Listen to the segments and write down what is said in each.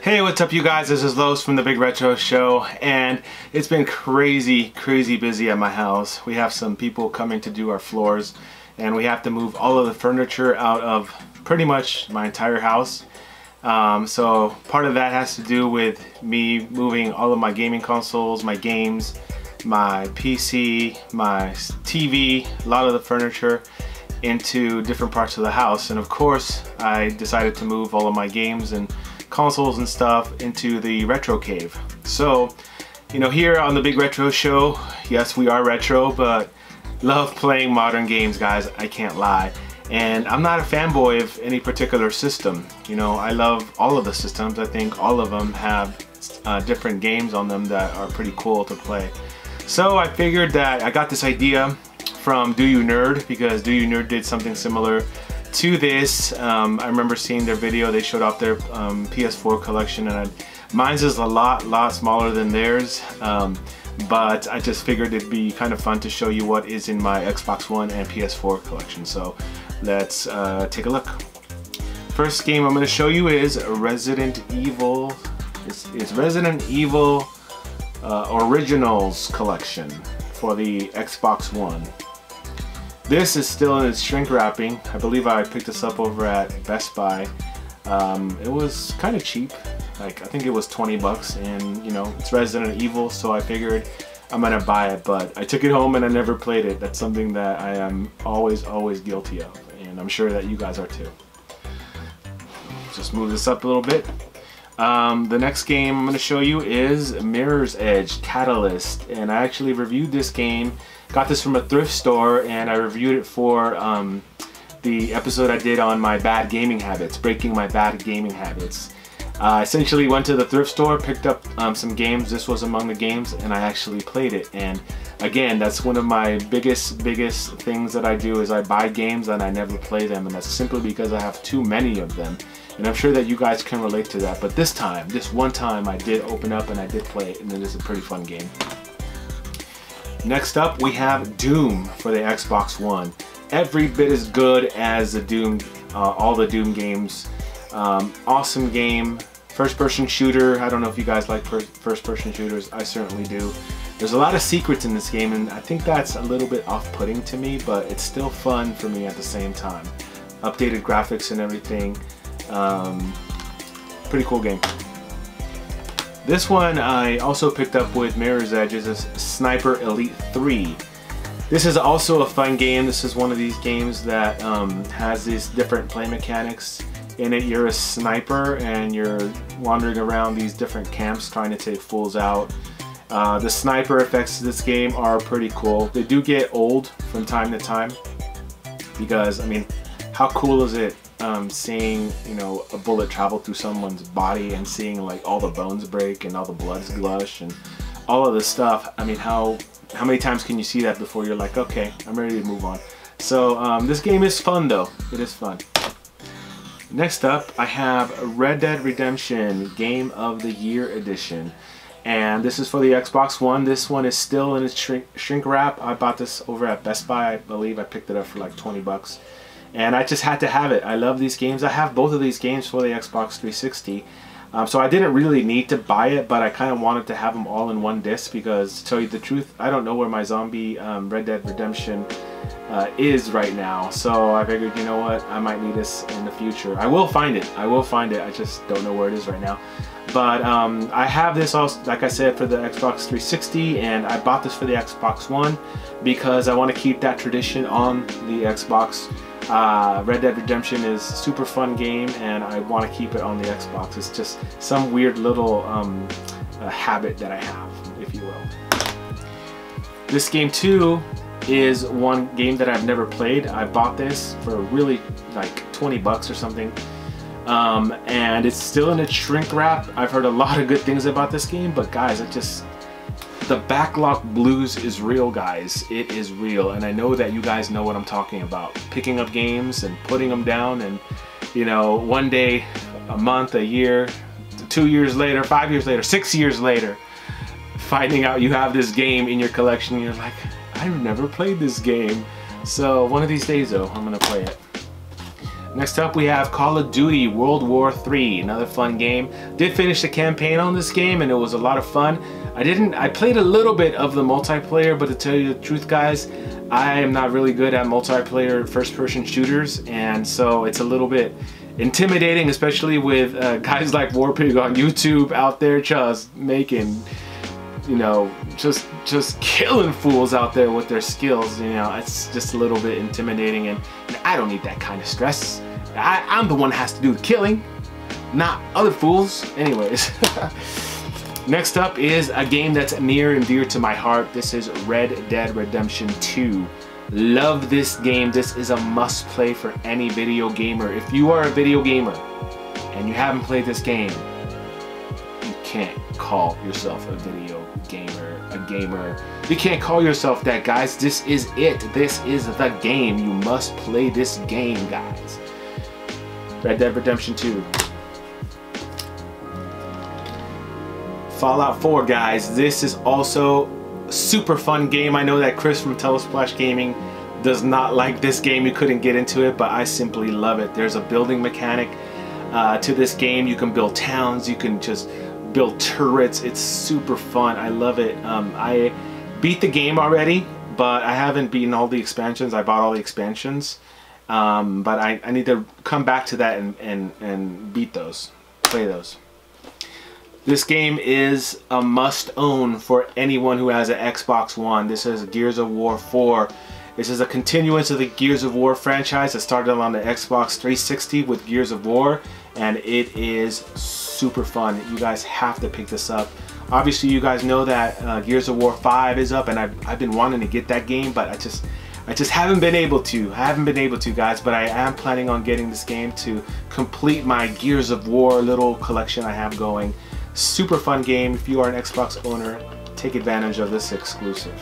Hey, what's up you guys? This is Los from the Big Retro Show, and it's been crazy busy at my house. We have some people coming to do our floors, and we have to move all of the furniture out of pretty much my entire house. So part of that has to do with me moving all of my gaming consoles, my games, my PC, my TV, a lot of the furniture into different parts of the house. And of course, I decided to move all of my games and consoles and stuff into the retro cave. So, you know, here on the Big Retro Show, yes, we are retro, but love playing modern games, guys. I can't lie. And I'm not a fanboy of any particular system. You know, I love all of the systems. I think all of them have different games on them that are pretty cool to play. So I figured that I got this idea from Do You Nerd, because Do You Nerd did something similar to this. I remember seeing their video. They showed off their PS4 collection, and mine's is a lot smaller than theirs. But I just figured it'd be kind of fun to show you what is in my Xbox One and PS4 collection. So let's take a look. First game I'm going to show you is Resident Evil. It's Resident Evil Originals collection for the Xbox One. This is still in its shrink wrapping. I believe I picked this up over at Best Buy. It was kind of cheap. Like, I think it was 20 bucks, and you know, it's Resident Evil, so I figured I'm gonna buy it, but I took it home and I never played it. That's something that I am always guilty of, and I'm sure that you guys are too. Just move this up a little bit. The next game I'm gonna show you is Mirror's Edge Catalyst, and I actually reviewed this game. Got this from a thrift store, and I reviewed it for the episode I did on my bad gaming habits, breaking my bad gaming habits. Essentially went to the thrift store, picked up some games. This was among the games, and I actually played it. And again, that's one of my biggest things that I do, is I buy games and I never play them, and that's simply because I have too many of them. And I'm sure that you guys can relate to that. But this one time, I did open up and I did play it, and it is a pretty fun game. Next up, we have Doom for the Xbox One. Every bit as good as the Doom, all the Doom games. Awesome game, first-person shooter. I don't know if you guys like first-person shooters. I certainly do. There's a lot of secrets in this game, and I think that's a little bit off-putting to me, but it's still fun for me at the same time. Updated graphics and everything. Pretty cool game. This one I also picked up with Mirror's Edge is a Sniper Elite 3. This is also a fun game. This is one of these games that has these different play mechanics. In it, you're a sniper and you're wandering around these different camps trying to take fools out. The sniper effects of this game are pretty cool. They do get old from time to time, because I mean, how cool is it seeing, you know, a bullet travel through someone's body and seeing like all the bones break and all the blood's gush and all of this stuff. I mean, how many times can you see that before you're like, okay, I'm ready to move on? So this game is fun though. It is fun. Next up, I have Red Dead Redemption Game of the Year Edition. And this is for the Xbox One. This one is still in its shrink wrap. I bought this over at Best Buy. I believe I picked it up for like 20 bucks. And I just had to have it. I love these games. I have both of these games for the Xbox 360. So I didn't really need to buy it, but I kind of wanted to have them all in one disc, because to tell you the truth, I don't know where my zombie Red Dead Redemption is right now. So I figured, you know what, I might need this in the future. I will find it. I will find it. I just don't know where it is right now. But I have this also, like I said, for the Xbox 360, and I bought this for the Xbox One because I want to keep that tradition on the Xbox. Red Dead Redemption is a super fun game, and I want to keep it on the Xbox. It's just some weird little habit that I have, if you will. This game too is one game that I've never played. I bought this for really like 20 bucks or something. And it's still in its shrink wrap. I've heard a lot of good things about this game, but guys, the backlog blues is real, guys. It is real, and I know that you guys know what I'm talking about. Picking up games and putting them down, and you know, one day, a month, a year, 2 years later, 5 years later, 6 years later, finding out you have this game in your collection, and you're like, I've never played this game. So one of these days though, I'm gonna play it. Next up we have Call of Duty World War III, another fun game. Did finish the campaign on this game and it was a lot of fun. I played a little bit of the multiplayer, but to tell you the truth guys, I am not really good at multiplayer first-person shooters, and so it's a little bit intimidating, especially with guys like Warpig on YouTube out there just making, you know, just killing fools out there with their skills. You know, it's just a little bit intimidating, and I don't need that kind of stress. I'm the one that has to do the killing, not other fools. Anyways, next up is a game that's near and dear to my heart. This is Red Dead Redemption 2. Love this game. This is a must play for any video gamer. If you are a video gamer and you haven't played this game, you can't call yourself a video gamer. You can't call yourself that, guys. This is it. This is the game. You must play this game, guys. Red Dead Redemption 2. Fallout 4, guys. This is also a super fun game. I know that Chris from Telesplash Gaming does not like this game. You couldn't get into it, but I simply love it. There's a building mechanic to this game. You can build towns. You can just build turrets. It's super fun. I love it. I beat the game already, but I haven't beaten all the expansions. I bought all the expansions. But I need to come back to that and beat those, play those. This game is a must own for anyone who has an Xbox One. This is Gears of War 4. This is a continuance of the Gears of War franchise that started on the Xbox 360 with Gears of War, and it is super fun. You guys have to pick this up. Obviously you guys know that Gears of War 5 is up, and I've been wanting to get that game, but I just haven't been able to. Guys, but I am planning on getting this game to complete my Gears of War little collection I have going. Super fun game. If you are an Xbox owner, take advantage of this exclusive.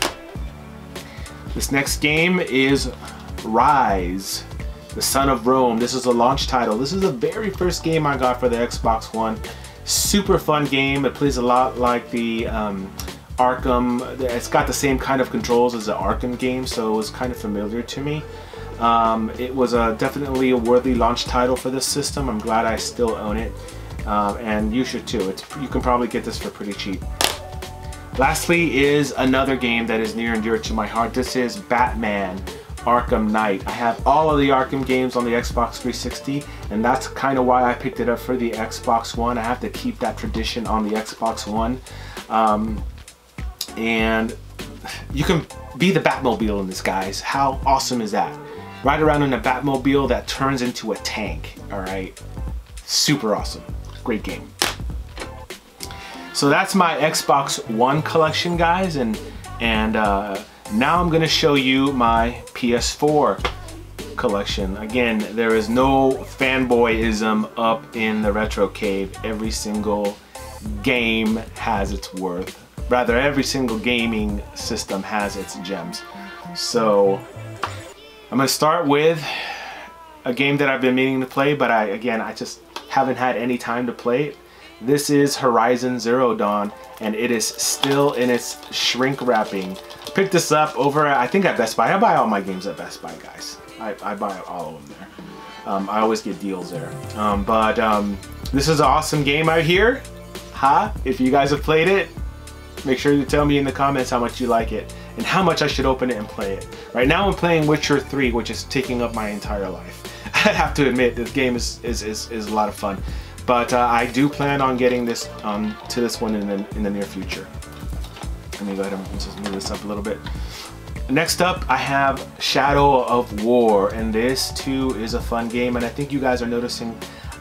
This next game is Rise, the Son of Rome. This is a launch title. This is the very first game I got for the Xbox One. Super fun game. It plays a lot like the Arkham. It's got the same kind of controls as the Arkham game, so it was kind of familiar to me. It was definitely a worthy launch title for this system. I'm glad I still own it, and you should too. You can probably get this for pretty cheap. Lastly is another game that is near and dear to my heart. This is Batman Arkham Knight. I have all of the Arkham games on the Xbox 360, and that's kind of why I picked it up for the Xbox One. I have to keep that tradition on the Xbox One. And you can be the Batmobile in this, guys. How awesome is that? Ride around in a Batmobile that turns into a tank, all right? Super awesome. Great game. So that's my Xbox One collection, guys, and now I'm gonna show you my PS4 collection. Again, there is no fanboyism up in the retro cave. Every single game has its worth. Rather, every single gaming system has its gems. So I'm gonna start with a game that I've been meaning to play, but I just haven't had any time to play it. This is Horizon Zero Dawn, and it is still in its shrink wrapping. Picked this up over, I think, at Best Buy. I buy all my games at Best Buy, guys. I buy all of them there. I always get deals there. This is an awesome game out here. If you guys have played it, make sure to tell me in the comments how much you like it and how much I should open it and play it. Right now I'm playing Witcher 3, which is taking up my entire life. I have to admit, this game is a lot of fun. But I do plan on getting this to this one in the near future. Let me go ahead and just move this up a little bit. Next up, I have Shadow of War, and this too is a fun game, and I think you guys are noticing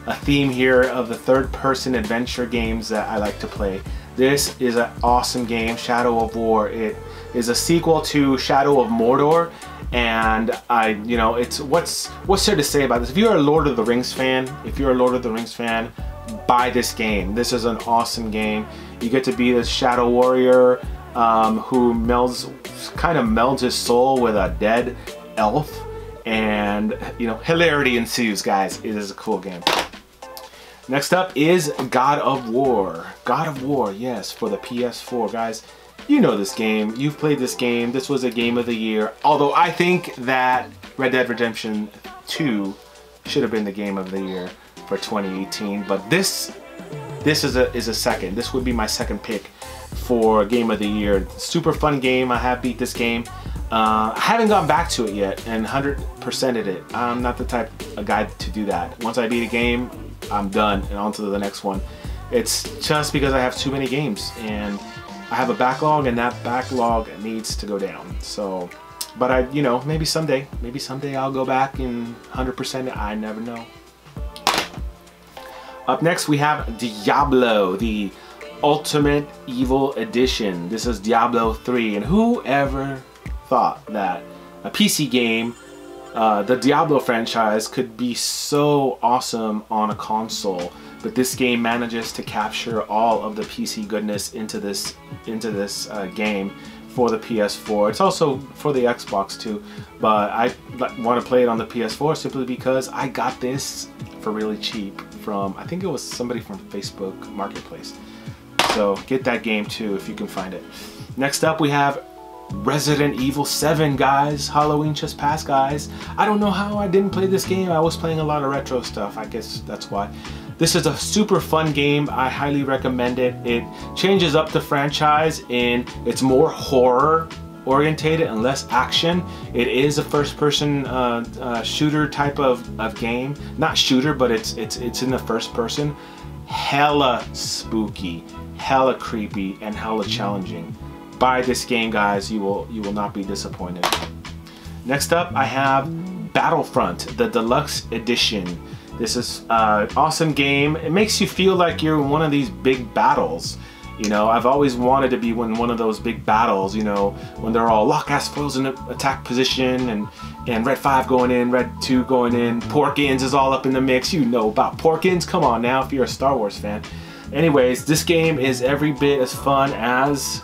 a theme here of the third-person adventure games that I like to play. This is an awesome game, Shadow of War. It is a sequel to Shadow of Mordor, and it's what's there to say about this? If you're a Lord of the Rings fan, buy this game. This is an awesome game. You get to be this shadow warrior who kind of melds his soul with a dead elf, and hilarity ensues, guys. It is a cool game. Next up is God of War. God of War, yes, for the PS4, guys. You know this game. You've played this game. This was a game of the year. Although I think that Red Dead Redemption 2 should have been the game of the year for 2018. But this is a second. This would be my second pick for game of the year. Super fun game. I have beat this game. I haven't gone back to it yet and 100%ed it. I'm not the type of guy to do that. Once I beat a game, I'm done and on to the next one. It's just because I have too many games and I have a backlog, and that backlog needs to go down. So, but you know, maybe someday I'll go back and 100% it. I never know. Up next we have Diablo, the Ultimate Evil Edition. This is Diablo 3, and whoever thought that a PC game, the Diablo franchise, could be so awesome on a console, but this game manages to capture all of the PC goodness into this game for the PS4. It's also for the Xbox too, but I want to play it on the PS4 simply because I got this for really cheap from, I think it was somebody from Facebook Marketplace. So get that game too if you can find it. Next up we have Resident Evil 7, guys. Halloween just passed, guys. I don't know how I didn't play this game. I was playing a lot of retro stuff. I guess that's why. This is a super fun game. I highly recommend it. It changes up the franchise and it's more horror orientated and less action. It is a first-person shooter type of game. Not shooter, but it's in the first person. Hella spooky, hella creepy, and hella challenging. Buy this game, guys. You will not be disappointed. Next up, I have Battlefront, the Deluxe Edition. This is an awesome game. It makes you feel like you're in one of these big battles. You know, I've always wanted to be in one of those big battles, you know, when they're all lock-ass foes in attack position and Red 5 going in, Red 2 going in, Porkins is all up in the mix. You know about Porkins? Come on now if you're a Star Wars fan. Anyways, this game is every bit as fun as,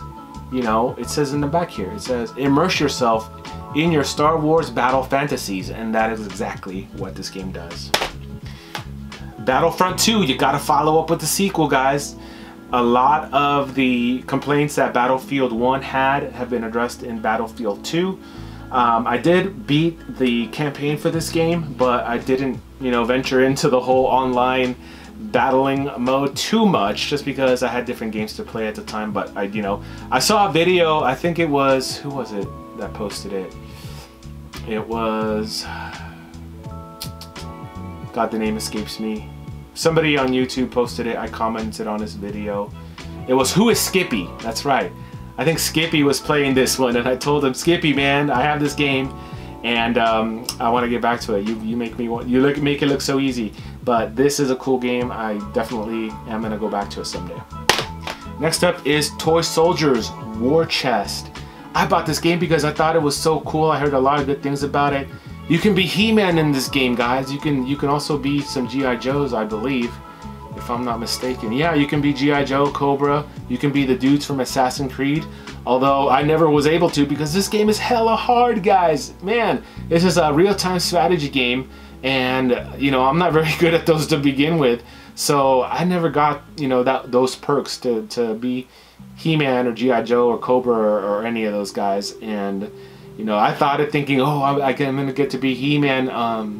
you know, it says in the back here. It says, immerse yourself in your Star Wars battle fantasies, and that is exactly what this game does. Battlefront 2, you gotta follow up with the sequel, guys. A lot of the complaints that Battlefield 1 had have been addressed in Battlefield 2. I did beat the campaign for this game, but I didn't, you know, venture into the whole online battling mode too much, just because I had different games to play at the time. But I saw a video. I think it was, who was it that posted it? It was, God, the name escapes me. Somebody on YouTube posted it. I commented on this video. It was Who is Skippy? That's right. I think Skippy was playing this one, and I told him, Skippy, man, I have this game, and I want to get back to it. You make me want, make it look so easy. But this is a cool game. I definitely am gonna go back to it someday. Next up is Toy Soldiers War Chest. I bought this game because I thought it was so cool. I heard a lot of good things about it. You can be He-Man in this game, guys. You can also be some G.I. Joes, I believe, if I'm not mistaken. Yeah, you can be G.I. Joe, Cobra. You can be the dudes from Assassin's Creed. Although I never was able to because this game is hella hard, guys. Man, this is a real-time strategy game, and I'm not very good at those to begin with. So I never got those perks to be He-Man or G.I. Joe or Cobra or any of those guys. And I thought it thinking, oh, I'm gonna get to be He-Man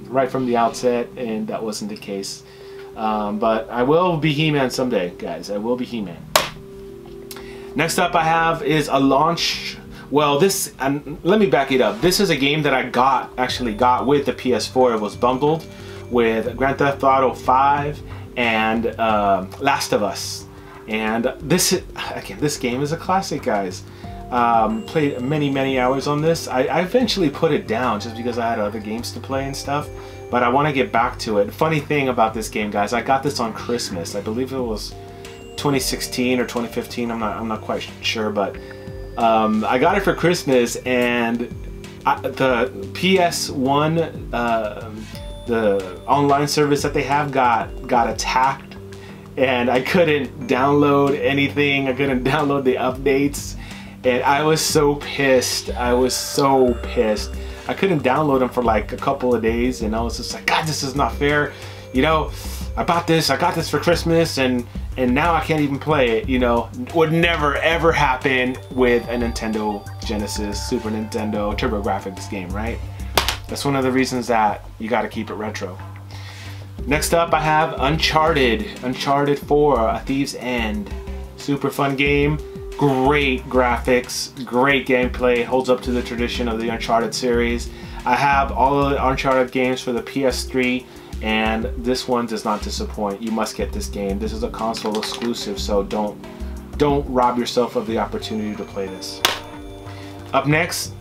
right from the outset, and that wasn't the case. But I will be He-Man someday, guys. I will be He-Man. Next up I have is a launch. Well, this, and let me back it up. This is a game that I actually got with the PS4. It was bundled with Grand Theft Auto 5 and Last of Us. And this game is a classic, guys. Played many hours on this. I eventually put it down just because I had other games to play and stuff, but I want to get back to it. Funny thing about this game, guys, I got this on Christmas. I believe it was 2016 or 2015. I'm not quite sure, but I got it for Christmas, and the PS1 the online service that they have got attacked, and I couldn't download anything. I couldn't download the updates. And I was so pissed. I was so pissed. I couldn't download them for like a couple of days, and I was just like, God, this is not fair. I bought this. I got this for Christmas, and now I can't even play it. Would never ever happen with a Nintendo Genesis, Super Nintendo, TurboGrafx game, right? That's one of the reasons that you got to keep it retro. Next up, I have Uncharted 4, A Thief's End. Super fun game, great graphics, great gameplay, holds up to the tradition of the Uncharted series. I have all of the Uncharted games for the PS3, and this one does not disappoint. You must get this game. This is a console exclusive, so don't rob yourself of the opportunity to play this. Up next,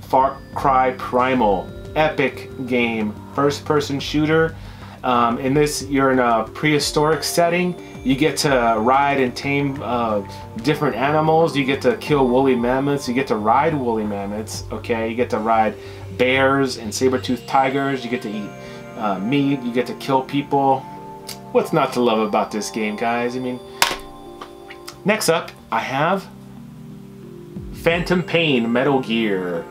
Far Cry Primal. Epic game, first-person shooter. In this, you're in a prehistoric setting. You get to ride and tame different animals. You get to kill woolly mammoths. You get to ride woolly mammoths. Okay, you get to ride bears and saber-toothed tigers. You get to eat meat. You get to kill people. What's not to love about this game, guys? I mean, next up, I have Phantom Pain Metal Gear.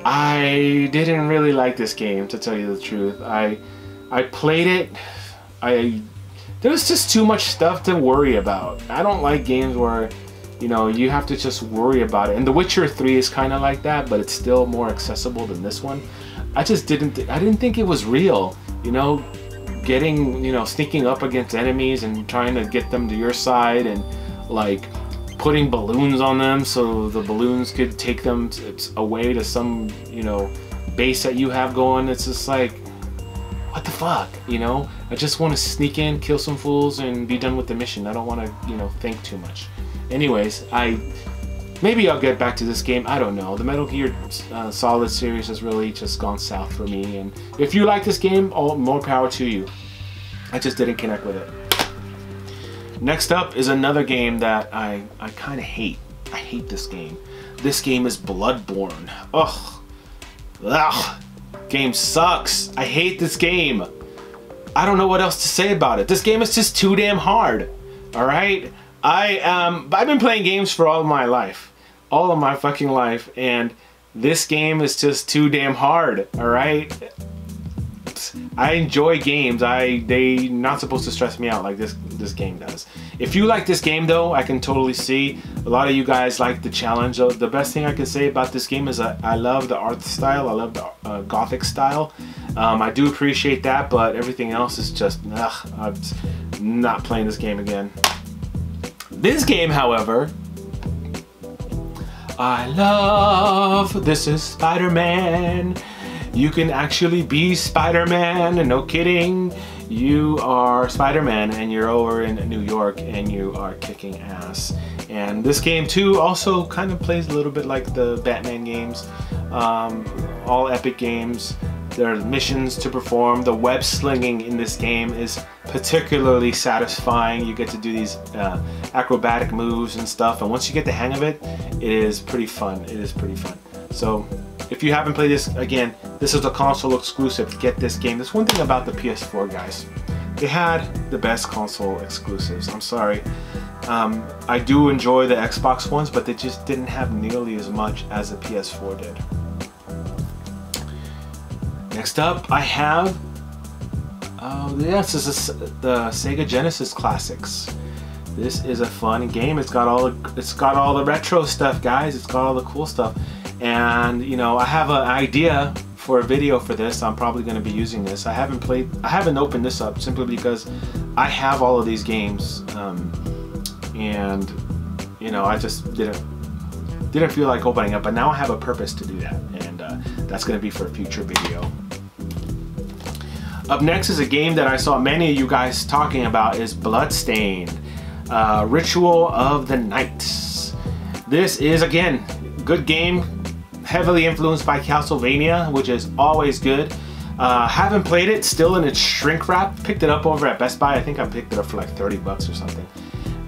I didn't really like this game, to tell you the truth. I played it. There was just too much stuff to worry about. I don't like games where, you know, you have to just worry about it. And The Witcher 3 is kind of like that, but it's still more accessible than this one. I didn't think it was real. You know, sneaking up against enemies and trying to get them to your side, and like putting balloons on them so the balloons could take them away to some, you know, base that you have going. It's just like, what the fuck, you know? I just want to sneak in, kill some fools, and be done with the mission. I don't want to, you know, think too much. Anyways, maybe I'll get back to this game. I don't know. The Metal Gear Solid series has really just gone south for me. And if you like this game, more power to you. I just didn't connect with it. Next up is another game that I kind of hate. I hate this game. This game is Bloodborne. Ugh. Game sucks. I hate this game. I don't know what else to say about it. This game is just too damn hard. Alright? I've been playing games for all of my life. All of my fucking life. And this game is just too damn hard. Alright? I enjoy games. They're not supposed to stress me out like this game does. If you like this game though, I can totally see a lot of you guys like the challenge. The best thing I can say about this game is I love the art style. I love the gothic style. I do appreciate that, but everything else is just, I'm not playing this game again. This game, however, I love. This is SpiderMan. You can actually be Spider-Man, no kidding. You are Spider-Man and you're over in New York and you are kicking ass. And this game too also kind of plays a little bit like the Batman games. All epic games. There are missions to perform. The web slinging in this game is particularly satisfying. You get to do these acrobatic moves and stuff, and once you get the hang of it, it is pretty fun. It is pretty fun. So if you haven't played this, again, this is a console exclusive. Get this game. That's one thing about the PS4 guys. They had the best console exclusives. I'm sorry. I do enjoy the Xbox ones, but they just didn't have nearly as much as the PS4 did. Next up, I have, yes, this is the Sega Genesis Classics. This is a fun game. It's got all the retro stuff, guys. It's got all the cool stuff. And you know, I have an idea for a video for this. I'm probably going to be using this. I haven't opened this up simply because I have all of these games, and you know, I just didn't feel like opening up. But now I have a purpose to do that, and that's going to be for a future video. Up next is a game that I saw many of you guys talking about, is Bloodstained, Ritual of the Night. This is, again, good game, heavily influenced by Castlevania, which is always good. Haven't played it, still in its shrink wrap. Picked it up over at Best Buy. I think I picked it up for like 30 bucks or something.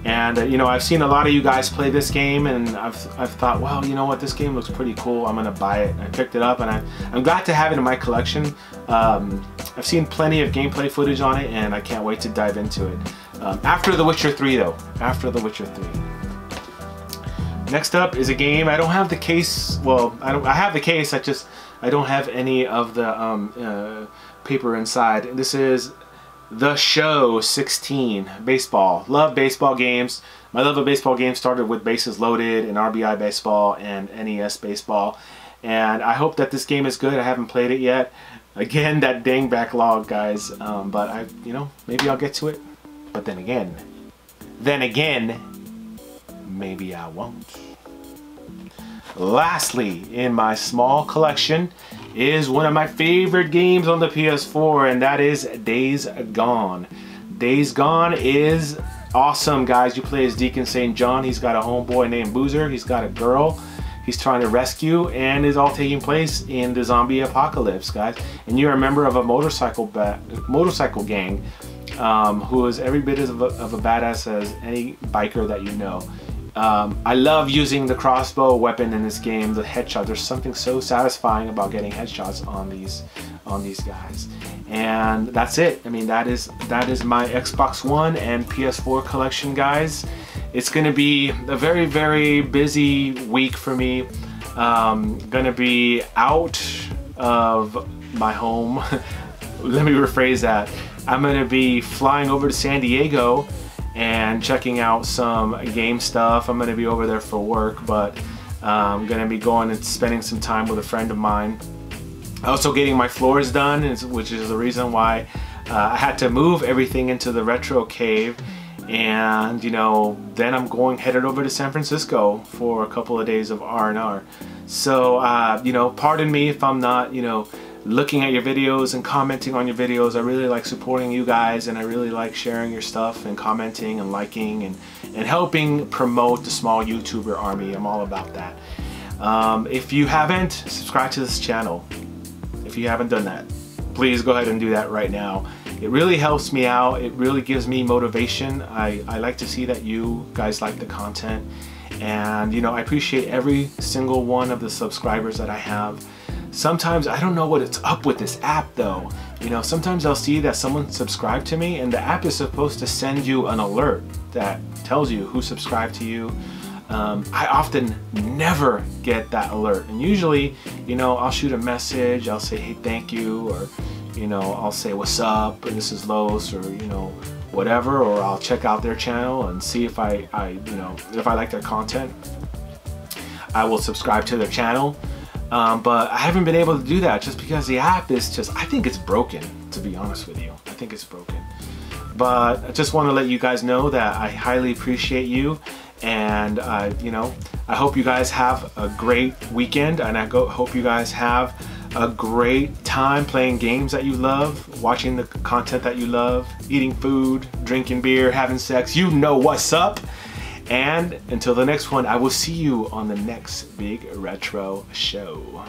And you know, I've seen a lot of you guys play this game, and I've thought, well, you know what, this game looks pretty cool. I'm gonna buy it. I picked it up, and I'm glad to have it in my collection. I've seen plenty of gameplay footage on it, and I can't wait to dive into it. After The Witcher 3, though. After The Witcher 3. Next up is a game. I don't have the case. Well, I have the case. I don't have any of the paper inside. This is The Show 16, baseball. Love baseball games. My love of baseball games started with Bases Loaded and RBI Baseball and NES Baseball. And I hope that this game is good. I haven't played it yet. Again, that dang backlog, guys. But you know, maybe I'll get to it. But then again, maybe I won't. Lastly, in my small collection is one of my favorite games on the PS4, and that is Days Gone. Days Gone is awesome, guys. You play as Deacon St. John. He's got a homeboy named Boozer. He's got a girl he's trying to rescue, and it's all taking place in the zombie apocalypse, guys. And you're a member of a motorcycle gang who is every bit of a badass as any biker that you know. I love using the crossbow weapon in this game, the headshot. There's something so satisfying about getting headshots on these guys. And that's it. I mean, that is my Xbox One and PS4 collection, guys. It's gonna be a very, very busy week for me. Gonna be out of my home. Let me rephrase that. I'm gonna be flying over to San Diego and checking out some game stuff. I'm gonna be over there for work, but I'm gonna be going and spending some time with a friend of mine. Also getting my floors done, which is the reason why I had to move everything into the retro cave. And you know, then I'm headed over to San Francisco for a couple of days of R&R. So you know, pardon me if I'm not, you know, looking at your videos and commenting on your videos. I really like supporting you guys, and I really like sharing your stuff and commenting and liking and helping promote the small YouTuber army. I'm all about that. If you haven't subscribed to this channel, if you haven't done that, please go ahead and do that right now. It really helps me out. It really gives me motivation. I like to see that you guys like the content, and you know, I appreciate every single one of the subscribers that I have. Sometimes I don't know what it's up with this app though. You know, sometimes I'll see that someone subscribed to me, and the app is supposed to send you an alert that tells you who subscribed to you. I often never get that alert, and usually, you know, I'll shoot a message, I'll say, hey, thank you, or you know, I'll say what's up, and this is Los, or you know, whatever, or I'll check out their channel and see if I you know, if I like their content, I will subscribe to their channel. But I haven't been able to do that just because the app is just, I think it's broken, to be honest with you. I think it's broken. But I just want to let you guys know that I highly appreciate you, and you know, I hope you guys have a great weekend, and I hope you guys have a great time playing games that you love, watching the content that you love, eating food, drinking beer, having sex. You know what's up. And until the next one, I will see you on the next big retro show.